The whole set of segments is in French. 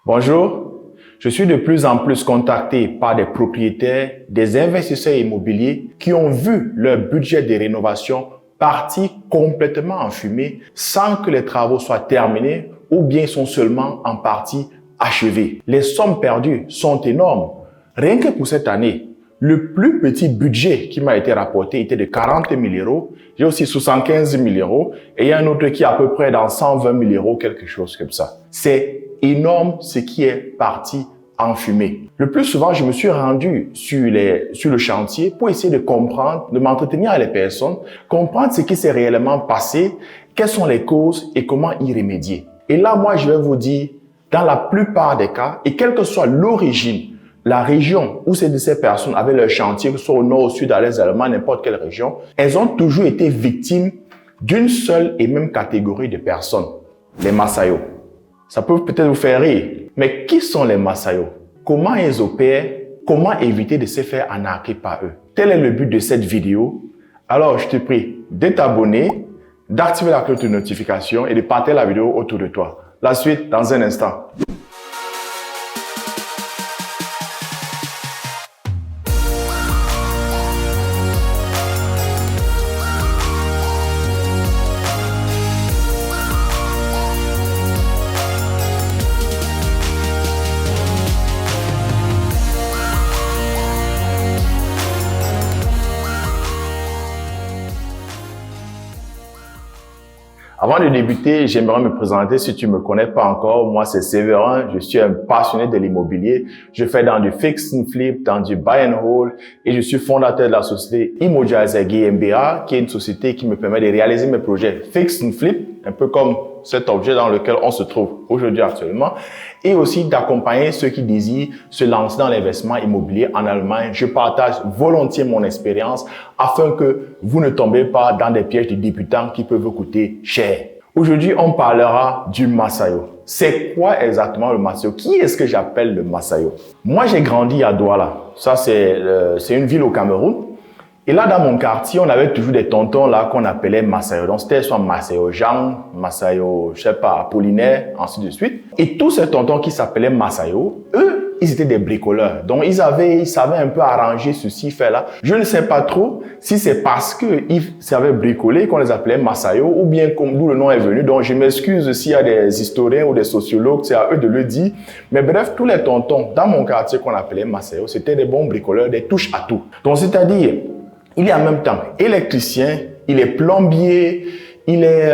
Bonjour, je suis de plus en plus contacté par des propriétaires, des investisseurs immobiliers qui ont vu leur budget de rénovation partir complètement en fumée sans que les travaux soient terminés ou bien sont seulement en partie achevés. Les sommes perdues sont énormes. Rien que pour cette année, le plus petit budget qui m'a été rapporté était de 40 000 euros. J'ai aussi 75 000 euros et il y a un autre qui est à peu près dans 120 000 euros, quelque chose comme ça. C'est énorme ce qui est parti en fumée. Le plus souvent, je me suis rendu sur le chantier pour essayer de comprendre, de m'entretenir avec les personnes, comprendre ce qui s'est réellement passé, quelles sont les causes et comment y remédier. Et là, moi, je vais vous dire, dans la plupart des cas, et quelle que soit l'origine, la région où ces personnes avaient leur chantier, que ce soit au nord, au sud, à l'est, allemand, n'importe quelle région, elles ont toujours été victimes d'une seule et même catégorie de personnes, les Massayo. Ça peut peut-être vous faire rire, mais qui sont les Massayo? Comment ils opèrent? Comment éviter de se faire arnaquer par eux? Tel est le but de cette vidéo. Alors, je te prie de t'abonner, d'activer la cloche de notification et de partager la vidéo autour de toi. La suite dans un instant. Avant de débuter, j'aimerais me présenter si tu me connais pas encore. Moi, c'est Séverin. Je suis un passionné de l'immobilier. Je fais dans du fix and flip, dans du buy and hold et je suis fondateur de la société Imojaza GmbH, qui est une société qui me permet de réaliser mes projets fix and flip, un peu comme cet objet dans lequel on se trouve aujourd'hui actuellement, et aussi d'accompagner ceux qui désirent se lancer dans l'investissement immobilier en Allemagne. Je partage volontiers mon expérience afin que vous ne tombez pas dans des pièges de débutants qui peuvent vous coûter cher. Aujourd'hui, on parlera du Massayo. C'est quoi exactement le Massayo? Qui est-ce que j'appelle le Massayo? Moi, j'ai grandi à Douala. Ça, c'est une ville au Cameroun. Et là, dans mon quartier, on avait toujours des tontons là qu'on appelait Massayo. Donc, c'était soit Massayo Jean, Massayo, je sais pas, Apollinaire, ainsi de suite. Et tous ces tontons qui s'appelaient Massayo, eux, ils étaient des bricoleurs. Donc, ils savaient un peu arranger ceci, faire là. Je ne sais pas trop si c'est parce qu'ils savaient bricoler qu'on les appelait Massayo ou bien d'où le nom est venu. Donc, je m'excuse s'il y a des historiens ou des sociologues, c'est à eux de le dire. Mais bref, tous les tontons dans mon quartier qu'on appelait Massayo, c'était des bons bricoleurs, des touches à tout. Donc, c'est-à-dire, il est en même temps électricien, il est plombier, il est,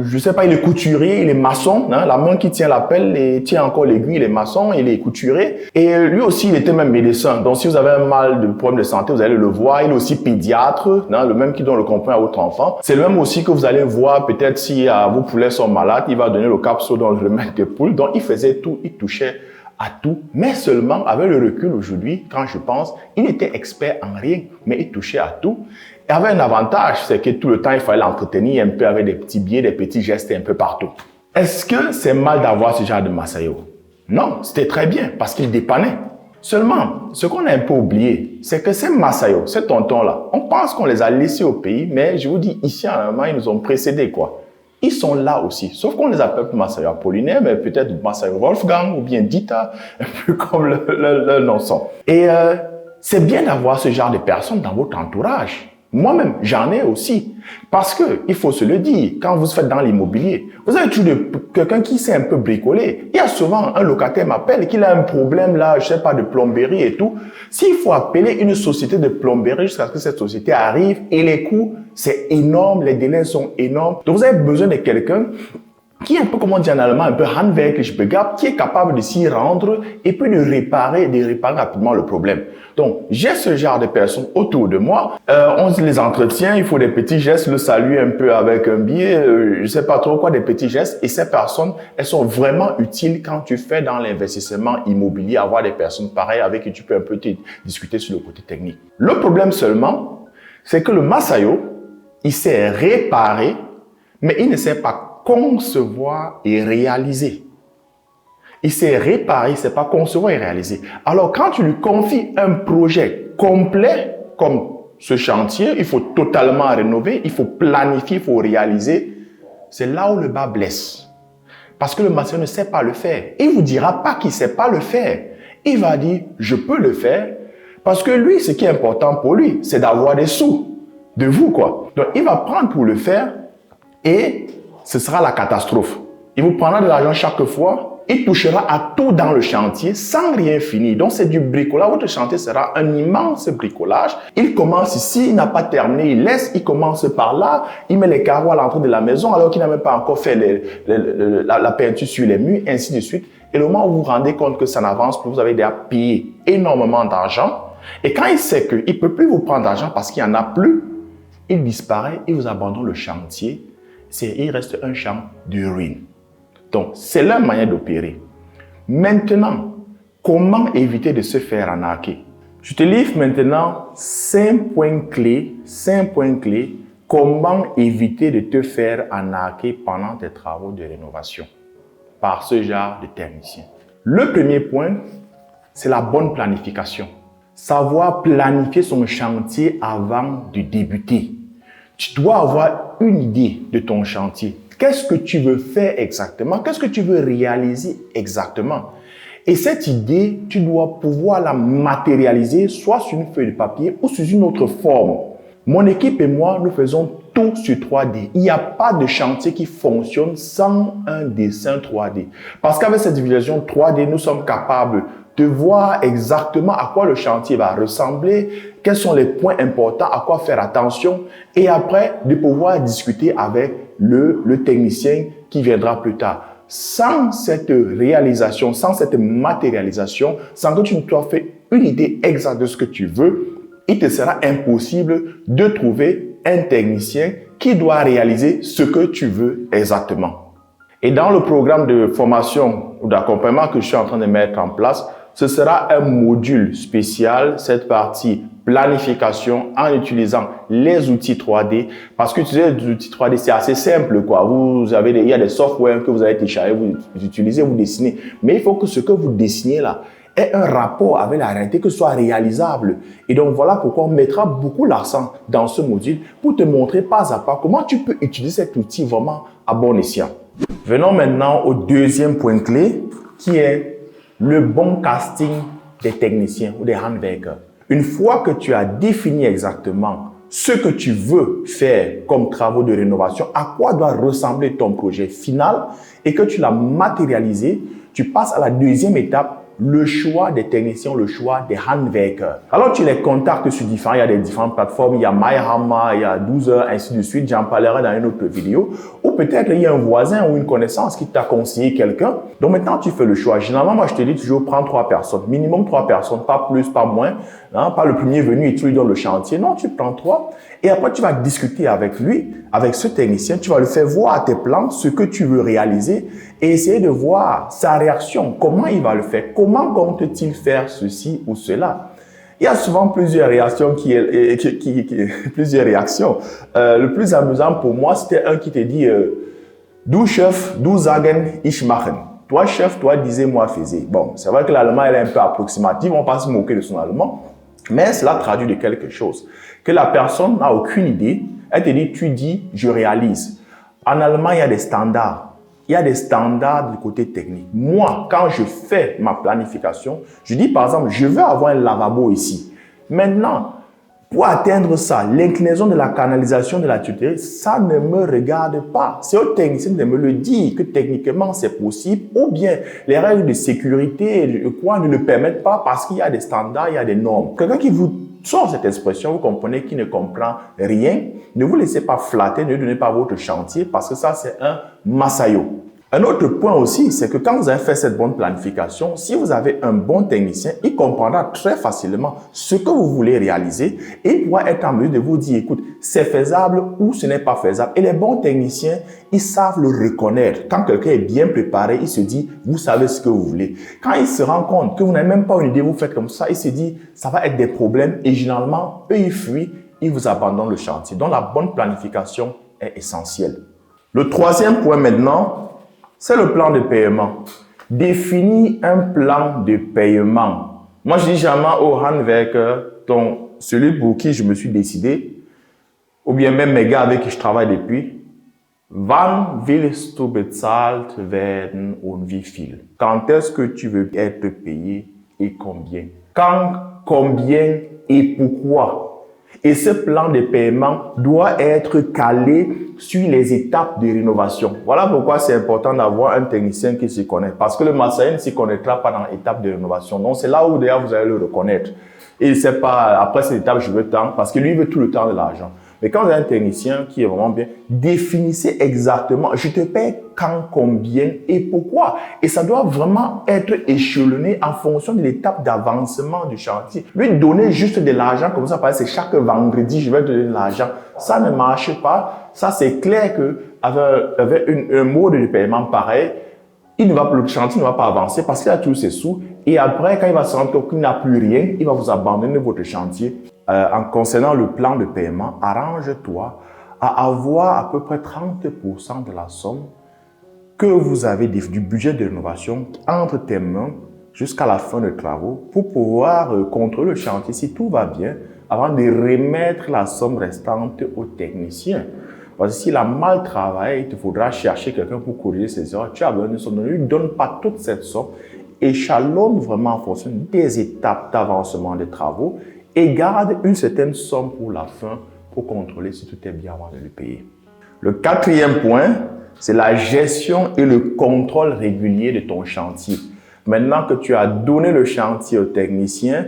je sais pas, il est couturier, il est maçon, hein, la main qui tient la pelle et tient encore l'aiguille, il est maçon, il est couturier. Et lui aussi, il était même médecin. Donc, si vous avez un mal de problème de santé, vous allez le voir. Il est aussi pédiatre, hein, le même qui donne le comprimé à votre enfant. C'est le même aussi que vous allez voir, peut-être si vos poulets sont malades, il va donner le capsule dans le remède des poules. Donc, il faisait tout, il touchait à tout, mais seulement avec le recul aujourd'hui, quand je pense, il était expert en rien, mais il touchait à tout. Et avait un avantage, c'est que tout le temps, il fallait l'entretenir un peu avec des petits biais, des petits gestes un peu partout. Est-ce que c'est mal d'avoir ce genre de Massayo? Non, c'était très bien, parce qu'il dépannait. Seulement, ce qu'on a un peu oublié, c'est que ces Massayo, ces tontons-là, on pense qu'on les a laissés au pays, mais je vous dis, ici en Allemagne, ils nous ont précédés, quoi. Ils sont là aussi, sauf qu'on les appelle Massayo Apollinaire, mais peut-être Massayo Wolfgang ou bien Dita, un peu comme le nom sont. Et c'est bien d'avoir ce genre de personnes dans votre entourage. Moi-même, j'en ai aussi. Parce que, il faut se le dire, quand vous faites dans l'immobilier, vous avez toujours quelqu'un qui sait un peu bricoler. Il y a souvent un locataire m'appelle qu'il a un problème là, je sais pas, de plomberie et tout. S'il faut appeler une société de plomberie jusqu'à ce que cette société arrive et les coûts, c'est énorme, les délais sont énormes. Donc, vous avez besoin de quelqu'un qui est un peu, comme on dit en allemand, un peu handwerklich begabt, qui est capable de s'y rendre et puis de réparer rapidement le problème. Donc, j'ai ce genre de personnes autour de moi. On les entretient, il faut des petits gestes, le saluer un peu avec un billet, je sais pas trop quoi, des petits gestes. Et ces personnes, elles sont vraiment utiles quand tu fais dans l'investissement immobilier, avoir des personnes pareilles avec qui tu peux un peu discuter sur le côté technique. Le problème seulement, c'est que le Massayo, il sait réparer, mais il ne sait pas concevoir et réaliser. Il sait réparer, il ne sait pas concevoir et réaliser. Alors, quand tu lui confies un projet complet, comme ce chantier, il faut totalement rénover, il faut planifier, il faut réaliser, c'est là où le bas blesse. Parce que le maçon ne sait pas le faire. Il ne vous dira pas qu'il ne sait pas le faire. Il va dire, je peux le faire. Parce que lui, ce qui est important pour lui, c'est d'avoir des sous de vous, quoi. Donc, il va prendre pour le faire et ce sera la catastrophe. Il vous prendra de l'argent chaque fois. Il touchera à tout dans le chantier sans rien finir. Donc, c'est du bricolage. Votre chantier sera un immense bricolage. Il commence ici, il n'a pas terminé, il laisse, il commence par là, il met les carreaux à l'entrée de la maison alors qu'il n'a même pas encore fait la peinture sur les murs, ainsi de suite. Et le moment où vous vous rendez compte que ça n'avance plus, vous avez déjà payé énormément d'argent. Et quand il sait qu'il ne peut plus vous prendre d'argent parce qu'il n'y en a plus, il disparaît, il vous abandonne le chantier. Il reste un champ de ruines. Donc, c'est leur manière d'opérer. Maintenant, comment éviter de se faire arnaquer? Je te livre maintenant 5 points clés, comment éviter de te faire arnaquer pendant tes travaux de rénovation par ce genre de technicien. Le premier point, c'est la bonne planification. Savoir planifier son chantier avant de débuter. Tu dois avoir une idée de ton chantier. Qu'est-ce que tu veux faire exactement? Qu'est-ce que tu veux réaliser exactement? Et cette idée, tu dois pouvoir la matérialiser soit sur une feuille de papier ou sous une autre forme. Mon équipe et moi, nous faisons tout sur 3D. Il n'y a pas de chantier qui fonctionne sans un dessin 3D. Parce qu'avec cette visualisation 3D, nous sommes capables de voir exactement à quoi le chantier va ressembler, quels sont les points importants, à quoi faire attention, et après de pouvoir discuter avec le technicien qui viendra plus tard. Sans cette réalisation, sans cette matérialisation, sans que tu ne t'aies fait une idée exacte de ce que tu veux, il te sera impossible de trouver un technicien qui doit réaliser ce que tu veux exactement. Et dans le programme de formation ou d'accompagnement que je suis en train de mettre en place, ce sera un module spécial, cette partie planification en utilisant les outils 3D. Parce que utiliser les outils 3D, c'est assez simple, quoi. Il y a des softwares que vous allez télécharger, vous utilisez, vous dessinez. Mais il faut que ce que vous dessinez là ait un rapport avec la réalité, que ce soit réalisable. Et donc, voilà pourquoi on mettra beaucoup l'accent dans ce module pour te montrer pas à pas comment tu peux utiliser cet outil vraiment à bon escient. Venons maintenant au deuxième point clé qui est le bon casting des techniciens ou des handwerkers. Une fois que tu as défini exactement ce que tu veux faire comme travaux de rénovation, à quoi doit ressembler ton projet final et que tu l'as matérialisé, tu passes à la deuxième étape, le choix des techniciens, le choix des handwerkers. Alors, tu les contactes sur il y a des différentes plateformes, il y a MyHama, il y a 12 heures, ainsi de suite. J'en parlerai dans une autre vidéo. Ou peut-être il y a un voisin ou une connaissance qui t'a conseillé quelqu'un. Donc maintenant, tu fais le choix. Généralement, moi, je te dis toujours, prends 3 personnes. Minimum 3 personnes, pas plus, pas moins. Hein, pas le premier venu et tu lui donnes le chantier. Non, tu prends 3. Et après, tu vas discuter avec lui, avec ce technicien. Tu vas lui faire voir à tes plans ce que tu veux réaliser et essayer de voir sa réaction. Comment il va le faire? Comment compte-t-il faire ceci ou cela? Il y a souvent plusieurs réactions plusieurs réactions. Le plus amusant pour moi, c'était un qui te dit Du Chef, du sagen, ich machen. Toi, chef, toi, disais, moi, faisais. Bon, c'est vrai que l'allemand, elle est un peu approximative. On ne va pas se moquer de son allemand. Mais cela traduit de quelque chose. Que la personne n'a aucune idée. Elle te dit, tu dis, je réalise. En allemand, il y a des standards. Il y a des standards du côté technique. Moi, quand je fais ma planification, je dis par exemple, je veux avoir un lavabo ici. Maintenant, pour atteindre ça, l'inclinaison de la canalisation de la tuyauterie, ça ne me regarde pas. C'est au technicien de me le dire que techniquement c'est possible ou bien les règles de sécurité ne le permettent pas parce qu'il y a des standards, il y a des normes. Quelqu'un qui vous sort cette expression, vous comprenez, qui ne comprend rien, ne vous laissez pas flatter, ne donnez pas votre chantier parce que ça c'est un massayo. Un autre point aussi, c'est que quand vous avez fait cette bonne planification, si vous avez un bon technicien, il comprendra très facilement ce que vous voulez réaliser et il pourra être en mesure de vous dire, écoute, c'est faisable ou ce n'est pas faisable. Et les bons techniciens, ils savent le reconnaître. Quand quelqu'un est bien préparé, il se dit, vous savez ce que vous voulez. Quand il se rend compte que vous n'avez même pas une idée, vous faites comme ça, il se dit, ça va être des problèmes et généralement, eux, ils fuient, ils vous abandonnent le chantier. Donc, la bonne planification est essentielle. Le troisième point maintenant, c'est le plan de paiement. Définis un plan de paiement. Moi, je dis jamais au handwerker, celui pour qui je me suis décidé, ou bien même mes gars avec qui je travaille depuis, Wann willst du bezahlt werden und wie viel? Quand est-ce que tu veux être payé et combien? Quand, combien et pourquoi? Et ce plan de paiement doit être calé sur les étapes de rénovation. Voilà pourquoi c'est important d'avoir un technicien qui s'y connaît. Parce que le Massaïen ne s'y connaîtra pas dans l'étape de rénovation. Donc c'est là où d'ailleurs vous allez le reconnaître. Et il ne sait pas, après cette étape, je veux tant, parce que lui, il veut tout le temps de l'argent. Mais quand vous avez un technicien qui est vraiment bien, définissez exactement, je te paye quand, combien et pourquoi. Et ça doit vraiment être échelonné en fonction de l'étape d'avancement du chantier. Lui donner juste de l'argent comme ça, parce que c'est chaque vendredi, je vais te donner de l'argent. Ça ne marche pas. Ça, c'est clair que avec un mode de paiement pareil, le chantier ne va pas avancer parce qu'il a tous ses sous. Et après, quand il va se rendre compte qu'il n'a plus rien, il va vous abandonner votre chantier. En concernant le plan de paiement, arrange-toi à avoir à peu près 30% de la somme que vous avez du budget de rénovation entre tes mains jusqu'à la fin des travaux pour pouvoir contrôler le chantier si tout va bien avant de remettre la somme restante au technicien. Parce que s'il a mal travaillé, il te faudra chercher quelqu'un pour corriger ses erreurs. Tu as besoin de somme. Ne lui donne pas toute cette somme. Échelonne vraiment en fonction des étapes d'avancement des travaux et garde une certaine somme pour la fin pour contrôler si tout est bien avant de le payer. Le quatrième point, c'est la gestion et le contrôle régulier de ton chantier. Maintenant que tu as donné le chantier au technicien,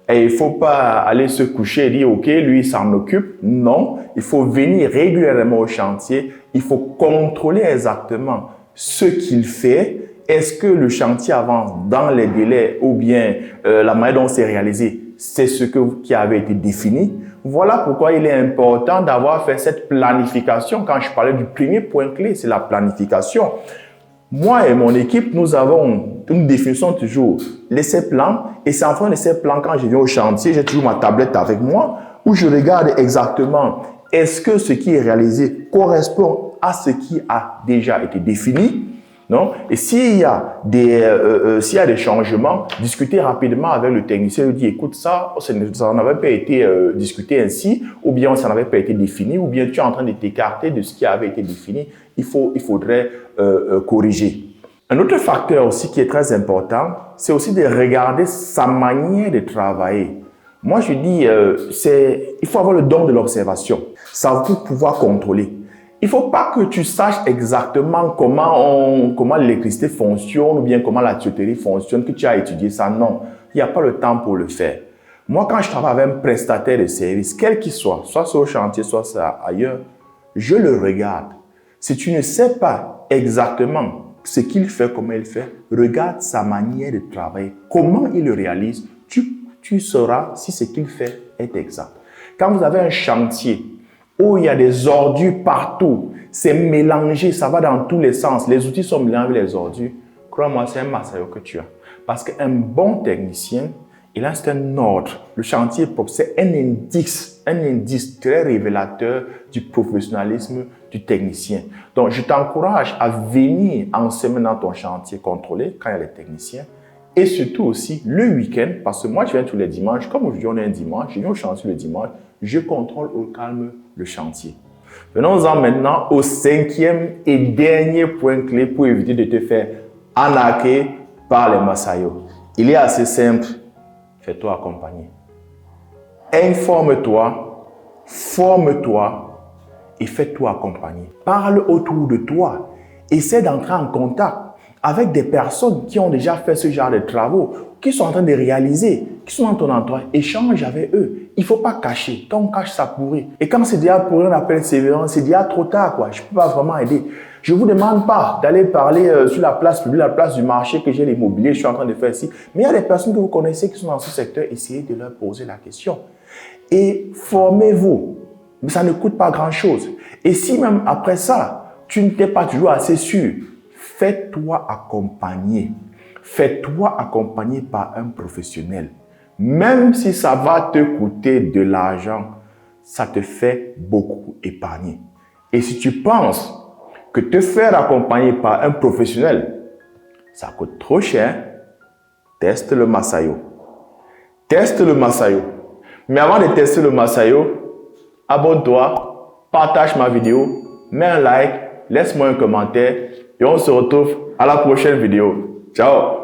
et il ne faut pas aller se coucher et dire « Ok, lui, il s'en occupe ». Non, il faut venir régulièrement au chantier. Il faut contrôler exactement ce qu'il fait. Est-ce que le chantier avance dans les délais ou bien la manière dont c'est réalisé, c'est ce qui avait été défini? Voilà pourquoi il est important d'avoir fait cette planification. Quand je parlais du premier point clé, c'est la planification. Moi et mon équipe, nous avons une définition toujours, l'essai-plan. Et c'est en fonction de l'essai-plan, quand je viens au chantier, j'ai toujours ma tablette avec moi où je regarde exactement est-ce que ce qui est réalisé correspond à ce qui a déjà été défini. Non? Et s'il y a des changements, discuter rapidement avec le technicien, lui dire écoute, ça n'avait pas été discuté ainsi, ou bien ça n'avait pas été défini, ou bien tu es en train de t'écarter de ce qui avait été défini, il faudrait corriger. Un autre facteur aussi qui est très important, c'est aussi de regarder sa manière de travailler. Moi, je dis, il faut avoir le don de l'observation, ça pour pouvoir contrôler. Il ne faut pas que tu saches exactement comment l'électricité fonctionne ou bien comment la tuyauterie fonctionne, que tu as étudié ça. Non, il n'y a pas le temps pour le faire. Moi, quand je travaille avec un prestataire de service, quel qu'il soit sur le chantier, soit ailleurs, je le regarde. Si tu ne sais pas exactement ce qu'il fait, comment il fait, regarde sa manière de travailler, comment il le réalise, tu sauras si ce qu'il fait est exact. Quand vous avez un chantier, où il y a des ordures partout, c'est mélangé, ça va dans tous les sens. Les outils sont mélangés avec les ordures. Crois-moi, c'est un Massayo que tu as. Parce qu'un bon technicien, il a un ordre. Le chantier propre, c'est un indice très révélateur du professionnalisme du technicien. Donc, je t'encourage à venir en semaine dans ton chantier contrôlé quand il y a les techniciens. Et surtout aussi le week-end, parce que moi, je viens tous les dimanches. Comme aujourd'hui, on est un dimanche, je viens au chantier le dimanche. Je contrôle au calme le chantier. Venons-en maintenant au cinquième et dernier point clé pour éviter de te faire arnaquer par les Massayos. Il est assez simple. Fais-toi accompagner. Informe-toi, forme-toi et fais-toi accompagner. Parle autour de toi. Essaie d'entrer en contact avec des personnes qui ont déjà fait ce genre de travaux, qui sont en train de réaliser, qui sont dans ton entourage. Échange avec eux. Il ne faut pas cacher. Quand on cache, ça pourrit. Et quand c'est déjà pourri, on appelle sévérance. C'est déjà trop tard, quoi. Je ne peux pas vraiment aider. Je ne vous demande pas d'aller parler sur la place publique, la place du marché que j'ai l'immobilier, je suis en train de faire ici. Mais il y a des personnes que vous connaissez qui sont dans ce secteur. Essayez de leur poser la question. Et formez-vous. Mais ça ne coûte pas grand-chose. Et si même après ça, tu n'étais pas toujours assez sûr, fais-toi accompagner. Fais-toi accompagner par un professionnel. Même si ça va te coûter de l'argent, ça te fait beaucoup épargner. Et si tu penses que te faire accompagner par un professionnel, ça coûte trop cher, teste le Massayo. Teste le Massayo. Mais avant de tester le Massayo, abonne-toi, partage ma vidéo, mets un like laisse-moi un commentaire et on se retrouve à la prochaine vidéo. Ciao!